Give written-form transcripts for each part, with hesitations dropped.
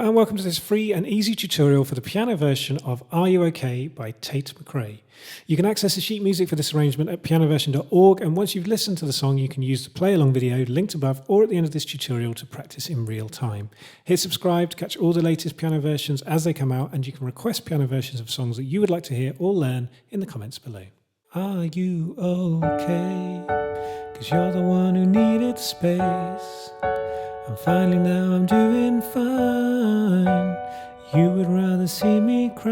and welcome to this free and easy tutorial for the piano version of Are You OK by Tate McRae. You can access the sheet music for this arrangement at pianoversion.org, and once you've listened to the song you can use the play along video linked above or at the end of this tutorial to practice in real time. Hit subscribe to catch all the latest piano versions as they come out, and you can request piano versions of songs that you would like to hear or learn in the comments below. Are you okay? 'Cause you're the one who needed space. And finally now I'm doing fine. You would rather see me cry.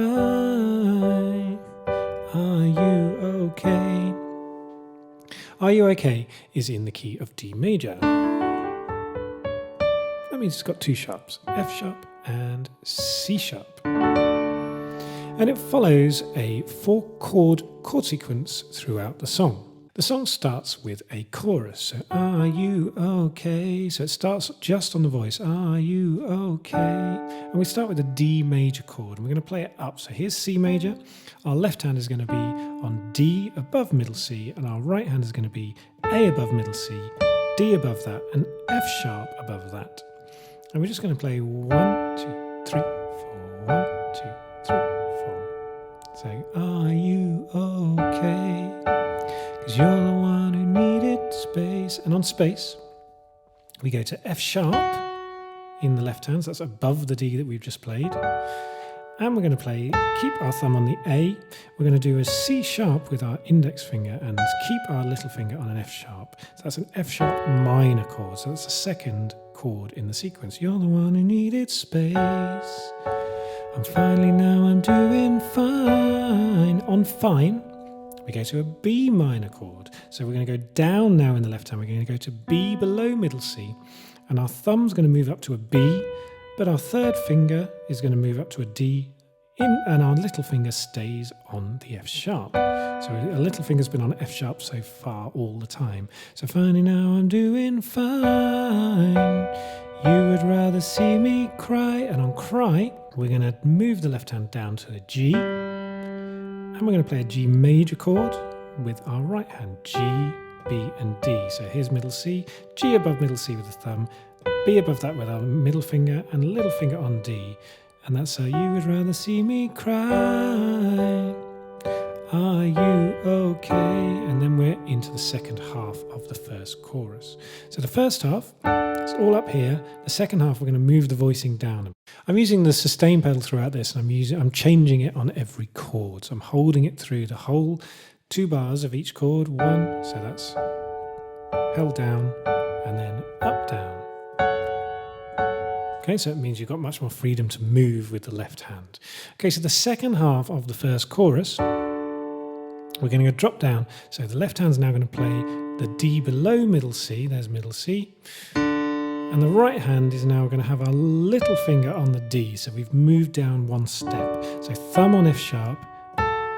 Are you okay? Are You OK is in the key of D major. That means it's got two sharps, F sharp and C sharp. And it follows a 4-chord chord sequence throughout the song. The song starts with a chorus, so are you okay? So it starts just on the voice, are you okay? And we start with a D major chord, and we're going to play it up. So here's C major, our left hand is going to be on D above middle C, and our right hand is going to be A above middle C, D above that, and F sharp above that. And we're just going to play 1, 2, 3, 4, 1, 2, 3, 4. So are you okay? 'Cause you're the one who needed space. And on space, we go to F sharp in the left hand, so that's above the D that we've just played. And we're going to keep our thumb on the A. We're going to do a C sharp with our index finger and keep our little finger on an F sharp. So that's an F sharp minor chord. So that's the second chord in the sequence. You're the one who needed space. And finally now I'm doing fine. On fine, we go to a B minor chord. So we're going to go down now in the left hand. We're going to go to B below middle C. And our thumb's going to move up to a B, but our third finger is going to move up to a D, and our little finger stays on the F sharp. So our little finger's been on F sharp so far all the time. So finally now I'm doing fine. You would rather see me cry. And on cry, we're going to move the left hand down to a G. And we're going to play a G major chord with our right hand, G, B and D. So here's middle C, G above middle C with the thumb, B above that with our middle finger and little finger on D. And that's how you would rather see me cry. Are you okay? And then we're into the second half of the first chorus. So the first half, it's all up here. The second half, we're going to move the voicing down. I'm using the sustain pedal throughout this, and I'm changing it on every chord. So I'm holding it through the whole 2 bars of each chord. 1, so that's held down, and then up, down. Okay, so it means you've got much more freedom to move with the left hand. Okay, so the second half of the first chorus, we're going to drop down. So the left hand's now going to play the D below middle C. There's middle C. And the right hand is now going to have our little finger on the D. So we've moved down 1 step. So thumb on F sharp,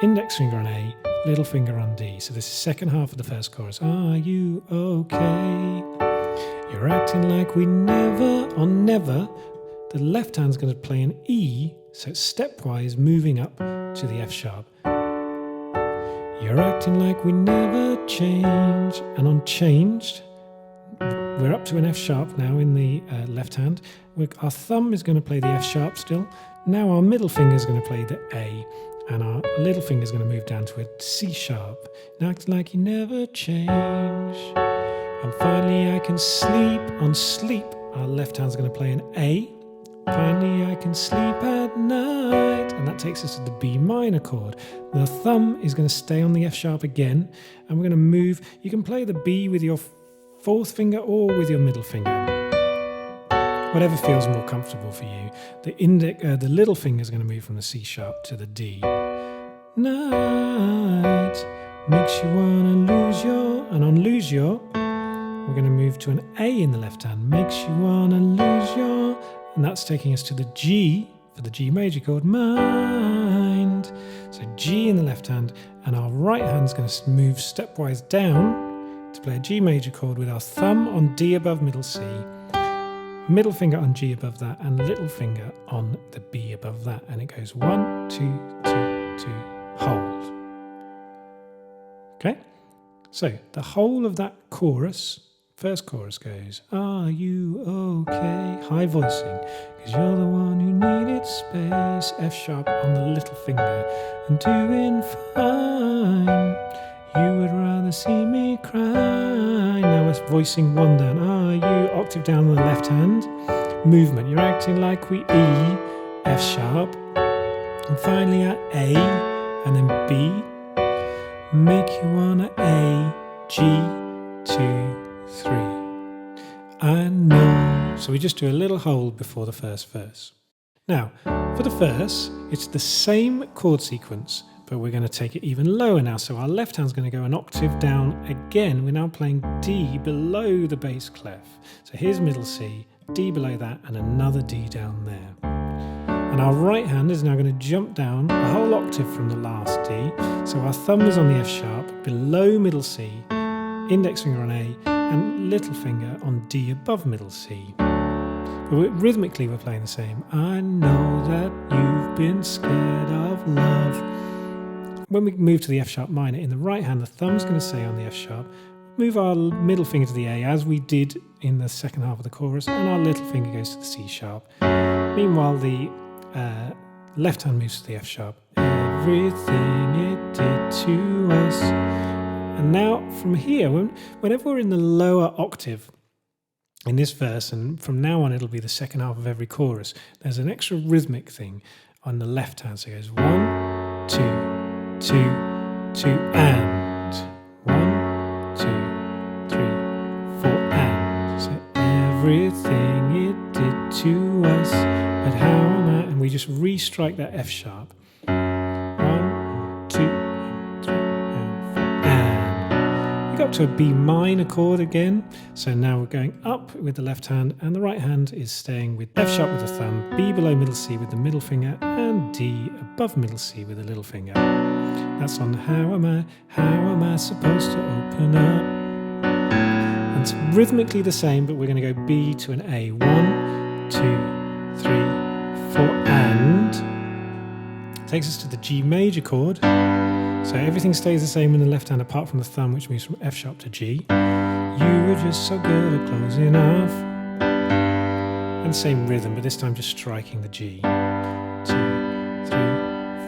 index finger on A, little finger on D. So this is the second half of the first chorus. Are you okay? You're acting like we never. On never, the left hand's going to play an E. So it's stepwise moving up to the F sharp. You're acting like we never change. And on changed, we're up to an F sharp now in the left hand. Our thumb is going to play the F sharp still. Now our middle finger is going to play the A, and our little finger is going to move down to a C sharp. Now acting like you never change. And finally I can sleep. On sleep, our left hand's going to play an A. Finally I can sleep at night. And that takes us to the B minor chord. The thumb is going to stay on the F sharp again, and we're going to move. You can play the B with your 4th finger or with your middle finger. Whatever feels more comfortable for you. The little finger is going to move from the C sharp to the D. Night makes you want to lose your. And on lose your, we're going to move to an A in the left hand. Makes you want to lose your. And that's taking us to the G for the G major chord, mind. So G in the left hand, and our right hand's going to move stepwise down to play a G major chord with our thumb on D above middle C, middle finger on G above that, and little finger on the B above that. And it goes 1, 2, 2, 2, hold. Okay? So the whole of that chorus first chorus goes, are you okay? High voicing, because you're the one who needed space. F sharp on the little finger, and doing fine. You would rather see me cry. Now we're voicing one down. Are you? Octave down on the left hand. Movement, you're acting like we E, F sharp. And finally at A, and then B. Make you wanna A, G, 2, 3. I know. So we just do a little hold before the first verse. Now, for the verse, it's the same chord sequence, but we're going to take it even lower now. So our left hand's going to go an octave down again. We're now playing D below the bass clef. So here's middle C, D below that, and another D down there. And our right hand is now going to jump down a whole octave from the last D. So our thumb is on the F sharp, below middle C, index finger on A, and little finger on D above middle C. But rhythmically we're playing the same. I know that you've been scared of love. When we move to the F sharp minor, in the right hand the thumb's going to stay on the F sharp. Move our middle finger to the A as we did in the second half of the chorus, and our little finger goes to the C sharp. Meanwhile the left hand moves to the F sharp. Everything it did to us. And now from here, whenever we're in the lower octave in this verse, and from now on it'll be the second half of every chorus, there's an extra rhythmic thing on the left hand. So it goes 1, 2, 2, 2, and 1, 2, 3, 4, and. So everything it did to us, but how am I? And we just re-strike that F sharp. 1, 2, 3, and 4, and. We got to a B minor chord again. So now we're going up with the left hand, and the right hand is staying with F sharp with the thumb, B below middle C with the middle finger, and D above middle C with the little finger. That's on how am I supposed to open up? And it's rhythmically the same, but we're going to go B to an A. 1, 2, 3, 4, and takes us to the G major chord. So everything stays the same in the left hand apart from the thumb, which moves from F sharp to G. You were just so good at closing off. And same rhythm, but this time just striking the G. 2, 3,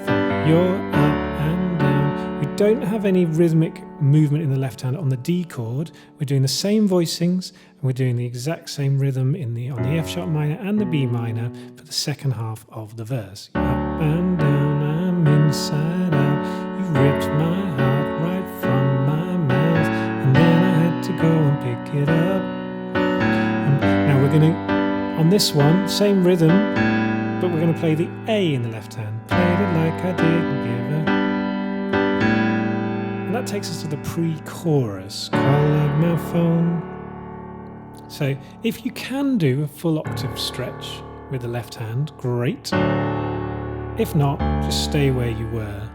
4. You're up and down. We don't have any rhythmic movement in the left hand on the D chord. We're doing the same voicings, and we're doing the exact same rhythm on the F sharp minor and the B minor for the second half of the verse. Up and down, I'm inside out. You ripped my heart right from my mouth, and then I had to go and pick it up. And now we're going to, on this one, same rhythm, but we're going to play the A in the left hand. Played it like I didn't give a. And that takes us to the pre-chorus. Call out my phone. So if you can do a full octave stretch with the left hand, great. If not, just stay where you were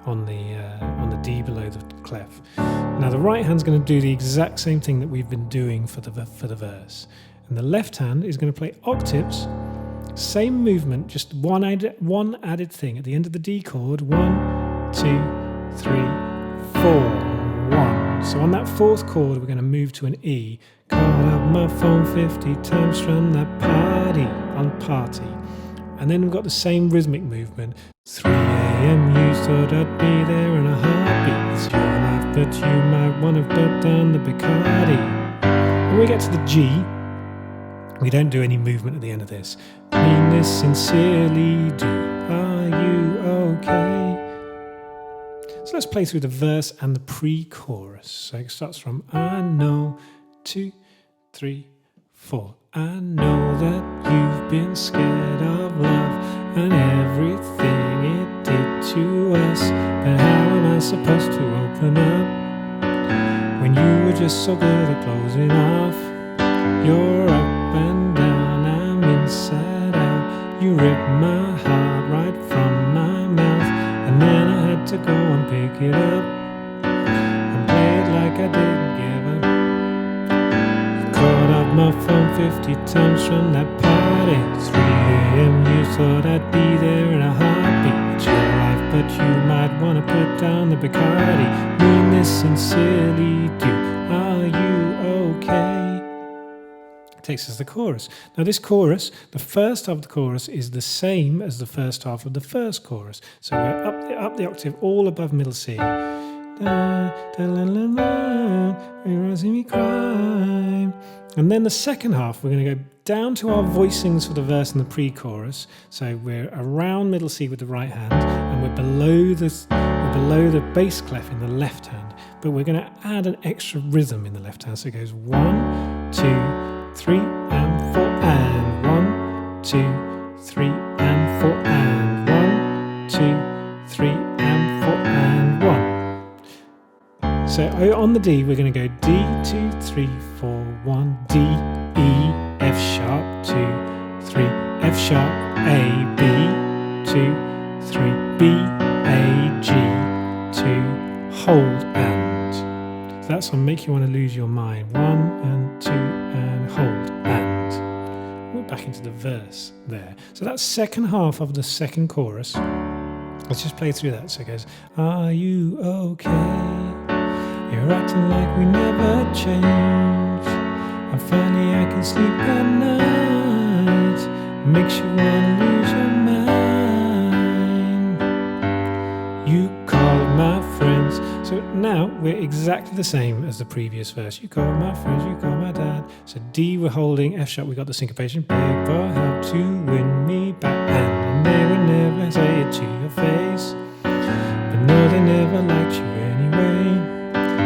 on the D below the clef. Now the right hand's going to do the exact same thing that we've been doing for the verse, and the left hand is going to play octaves, same movement, just one added thing at the end of the D chord. 1, 2, 3, 4, 1. So on that fourth chord, we're going to move to an E. Call out my phone 50 times from that party on party. And then we've got the same rhythmic movement. 3 a.m. you thought I'd be there in a heartbeat. It's your life, but you might want to put down the Bacardi. When we get to the G, we don't do any movement at the end of this. Mean this sincerely, do. Are you okay? So let's play through the verse and the pre-chorus. So it starts from I know, 2, 3, 4. I know that you've been scared of love and everything it did to us, but how am I supposed to open up when you were just so good at closing off? You're up and down, I'm inside out. You ripped my heart right from my mouth, and then I had to go and pick it up and play it like I didn't give a. Called up my phone 50 times from that party. 3 a.m. you thought I'd be there in a heartbeat. It's your life, but you might want to put down the Bacardi. Mean this sincerely, do. Are you okay? takes us to the chorus. Now this chorus, the first half of the chorus is the same as the first half of the first chorus. So we're up the octave all above middle C. Me cry. And then the second half, we're going to go down to our voicings for the verse and the pre-chorus. So we're around middle C with the right hand, and we're below the bass clef in the left hand. But we're going to add an extra rhythm in the left hand. So it goes 1, 2, 3, and 4, and 1, 2, 3, and 4, and 1, 2, 3, and 4, and 1. So on the D, we're going to go D, 2, 3, 4, 1, D, E, F sharp, 2, 3, F sharp, A, B, 2, 3, B, A, G, 2, hold, and. So that's on Make You Want to Lose Your Mind. 1 and 2 and hold, and. We're back into the verse there. So that's second half of the second chorus. Let's just play through that. So it goes, are you okay? You're acting like we never change. And finally I can sleep at night. Makes you wanna lose your mind. You called my friends. So now we're exactly the same as the previous verse. You called my friends, you called my dad. So D we're holding, F sharp we got the syncopation. Beg for help to win me back. And they would never say it to your face. But no, they never liked you anyway.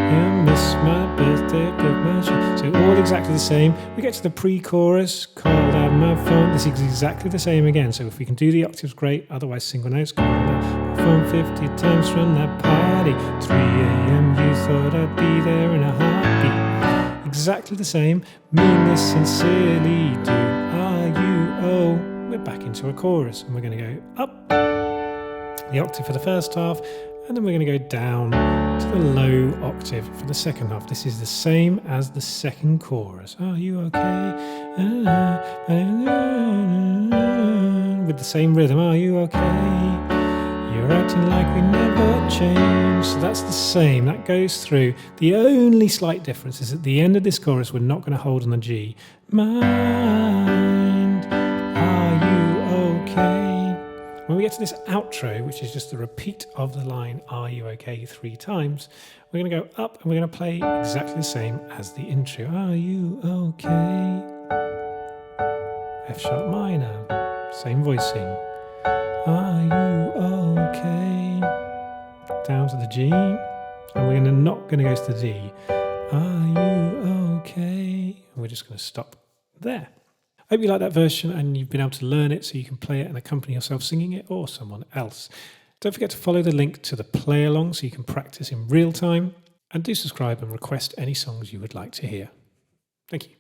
You miss my birthday, broke my shoe. So all exactly the same. We get to the pre-chorus, called out my phone. This is exactly the same again. So if we can do the octaves, great. Otherwise, single notes. Called out my phone 50 times from that party. 3 a.m. You thought I'd be there in a heartbeat. Exactly the same. Mean this sincerely. Do are you? Oh, we're back into a chorus, and we're going to go up the octave for the first half. And then we're going to go down to the low octave for the second half. This is the same as the second chorus. Are you okay? With the same rhythm. Are you okay? You're acting like we never changed. So that's the same. That goes through. The only slight difference is at the end of this chorus, we're not going to hold on the G. Mind, are you okay? When we get to this outro, which is just the repeat of the line, are you okay, 3 times, we're going to go up and we're going to play exactly the same as the intro. Are you okay? F sharp minor, same voicing. Are you okay? Down to the G, and we're not going to go to the D. Are you okay? And we're just going to stop there. I hope you like that version and you've been able to learn it so you can play it and accompany yourself singing it or someone else. Don't forget to follow the link to the play along so you can practice in real time, and do subscribe and request any songs you would like to hear. Thank you.